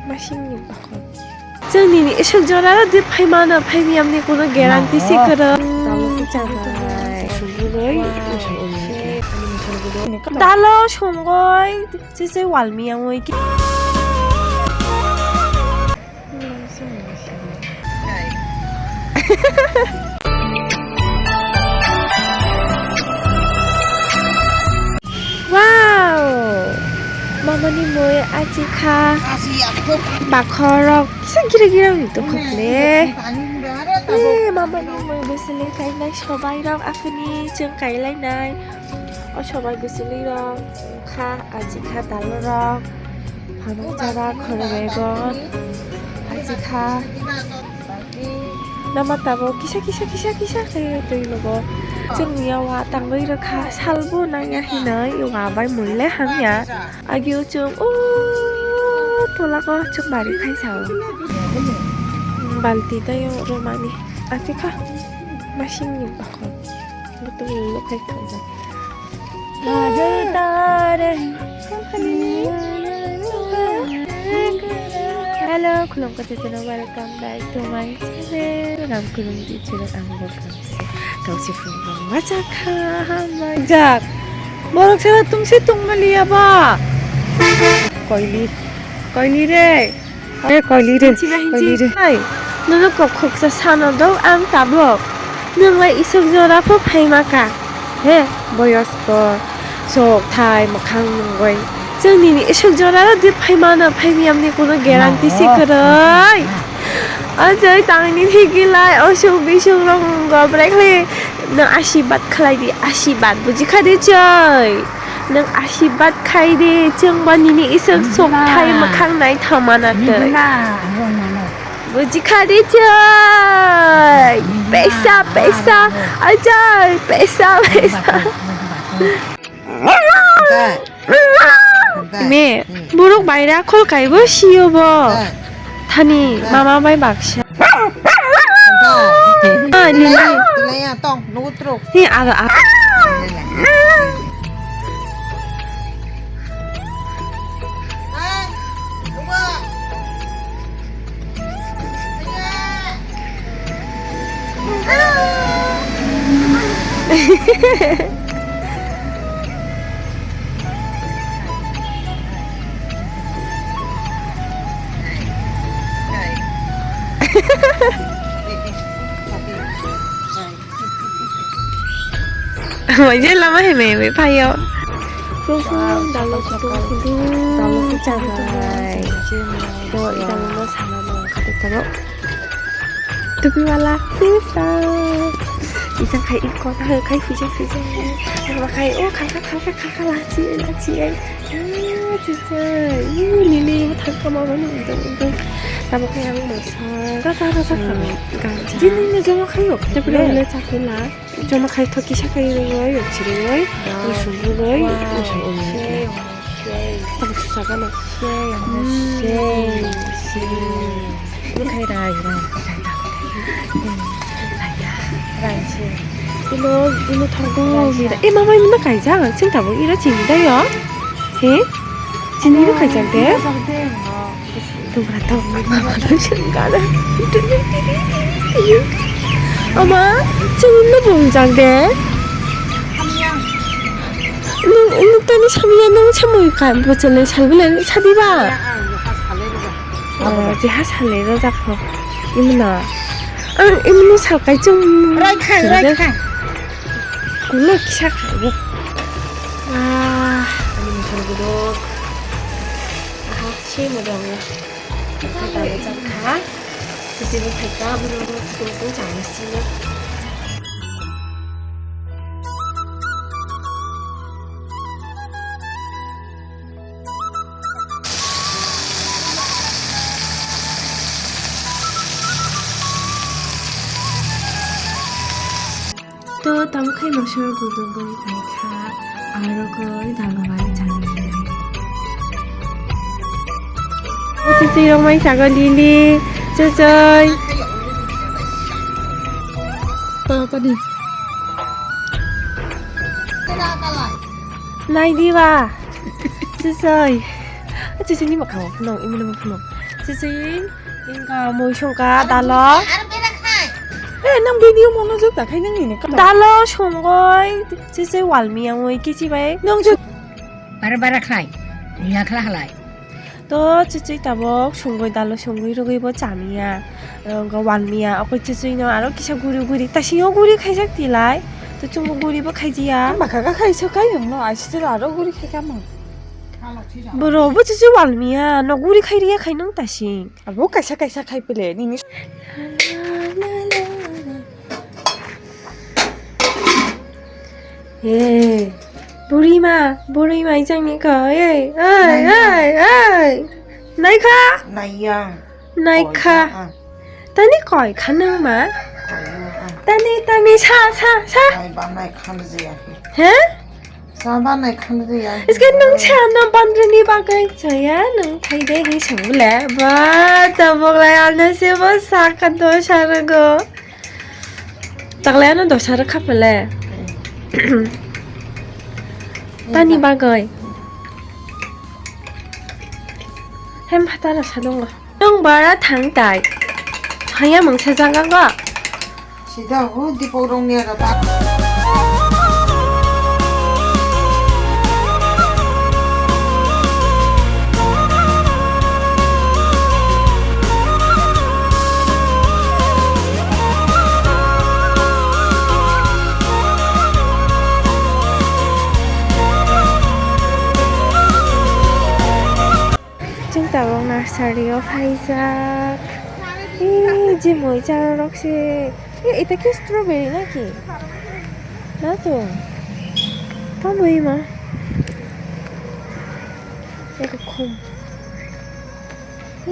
맛있는 거. 저는 식조라도 팔만원 팔미암니 고는 계란티 시크러. 너무 짜다. 중국의 달러 총거이 진짜 왈미양 이게. 와우. 마마니 뭐에 아지카 마커럭 기라기라 itu khle 마마니 뭐에 베슬리 카이나 서바이랑 아크니 정 카이라이나이 서바이 베슬리랑 카 아지카 달러랑 바노자라 커레베건 아지카 나마타보 기샤 kayak itu logo 정리와 땅의 카 살보 나냐 히나 이와 바이 몰래 함야 아기오 좀 돌아가 좀 말이 카이사오 발티다요 로마니 아티카 맛있는 거 이것도 일로 카이탄다 나들다래 Halo, kulong katitina, welcome back to my channel. Ram kulong di channel ang kamsi. Kausi fungong macaka hamajak. Borok sana tungsi tungmaliya ba? Koili re. Koili re. Ay, nuno kokok sa sana daw ang tabok. Nungay isang zora po paimaka. Boyos po. So, Thai makang nungay. 저는 식조라도 팔만원 팔미암니 고는 계란티 시크러이 저희 당연히 희길라이 어쇼 비쇼롱 거 브레이클리 능 아시밭 칼라이디 아시밭 부지카디죠 능 아시밭 카이디 정반님이 있어 속 타임 캉나이 타마나들 부지카디죠 빼싸 아자 빼싸 매 무럭 마이라 콜 가이버 시오버 타니 마마 바이 막샤 니 Tulaya tong nutro. 니 알아 이제 라마 헤매 왜 봐요? 달러 짜다. 너 이런 거 사나마 가득하고. 두비와라 시스터. 이상 khai ít con hơi khai phi mà khai ô khai 라지 진짜 릴리 잠깐만 오늘 나뭐 그냥 뭐 따다다다 진짜 정말 khai 없대 그래 자꾸나 정말 khai 터키 시작하는 거예요 역치는 거예요 무슨 거예요 무슨 오늘 딱 주사가 막 이거 khai 이모 털고입니다. 마마 이모 가이장 생타보 이러 진다요? 에? 진이로 가이장대? 동그랗다 마마도 생각나. 엄마, 진이로 봉장대? 일단은 참이야는 참모일까 보전에 살bil래 사디바. 지하 살래로 잡고 이모나. 이모는 살까 좀. 라이카. 굴러 시작하고 아니면 저기도 시무령이야 그다음에 잠깐 드시면 될까 물어보고 꽁꽁 안 했으면 또 담카이 마셔 구동거이 바이카 아로거이 달러바이 장르네 찌찌롱 마이 작은 릴리 쩌쩌이 Tadi. 나이 디와 쩌쩌이 찌찌니 막 가고 분홍 이모는 분홍 Sising, Inga Moishonga, Dalo. nang video monojuk ta khai nang ni ne ka Dalo Shongoi, Sising Walmi, and we kitty way. No, বারবার খাই নিয়া খেলা খেলাই তো চিচি তাবক সঙ্গই দালো সঙ্গই রগইব চামিয়া ওয়ালমিয়া অকই চিচি ন আরো কিসা গুরি গুরি তা সিও গুরি খাইসাক দিলাই তো চুমু গুরিব খাইজিয়া ma ka ka khai so kai nang no ai si la ro guri khai ka ma বরবো চিচি ওয়ালমিয়া ন গুরি খাইরিয়া খাইনং তাসিং abo kaisa kaisa khai pele ni ni 예 보리마 이장니까 에이 나이카 nai ya 나이카 따니 거이 가능마 따니 사 nai ba nai khan ji ya 해? sa ba nai khan ji ya इसके नंग छान बंद्रनी बागै छया नंग थाइदे हि संगले बा तबगलाय आना से बस साका दोसारगो तगलाय न दोसार खापले तानी बागै hem patara sadonga nong bara thangtai haya mangsa jangaga sida ho dipo rong ne ra ba Tawang nursery of Isaac. যে মই চারা রাখছে এটা কি স্ট্রবেরি নাকি না তো পাবোই মা এরকম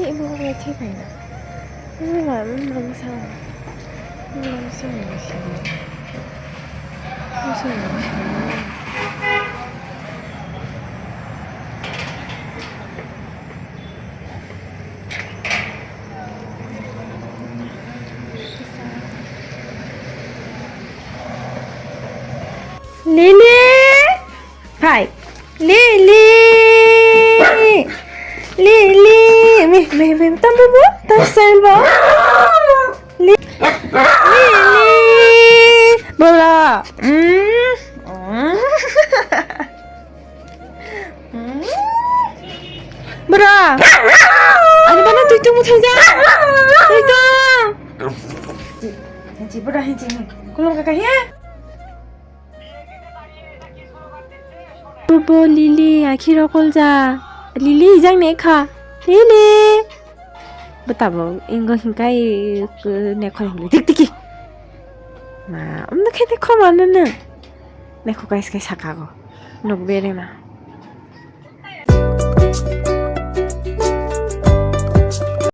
এবার ঠিক হয় না Lily! Hi! Lily! Lily! Me, tamo mo? Tarsal mo? Lily! Bola! Bra! Ano ba na? Tuitong mo tayo dyan? Tuitong! ji bra hi ji Kulong ka kaya? Purbo Lily akhiro kolja Lily ijang nekha Lily betabo ingo hingkai nekho hile tik ma omna khete khoma na nekho guys kai sakago nok bere ma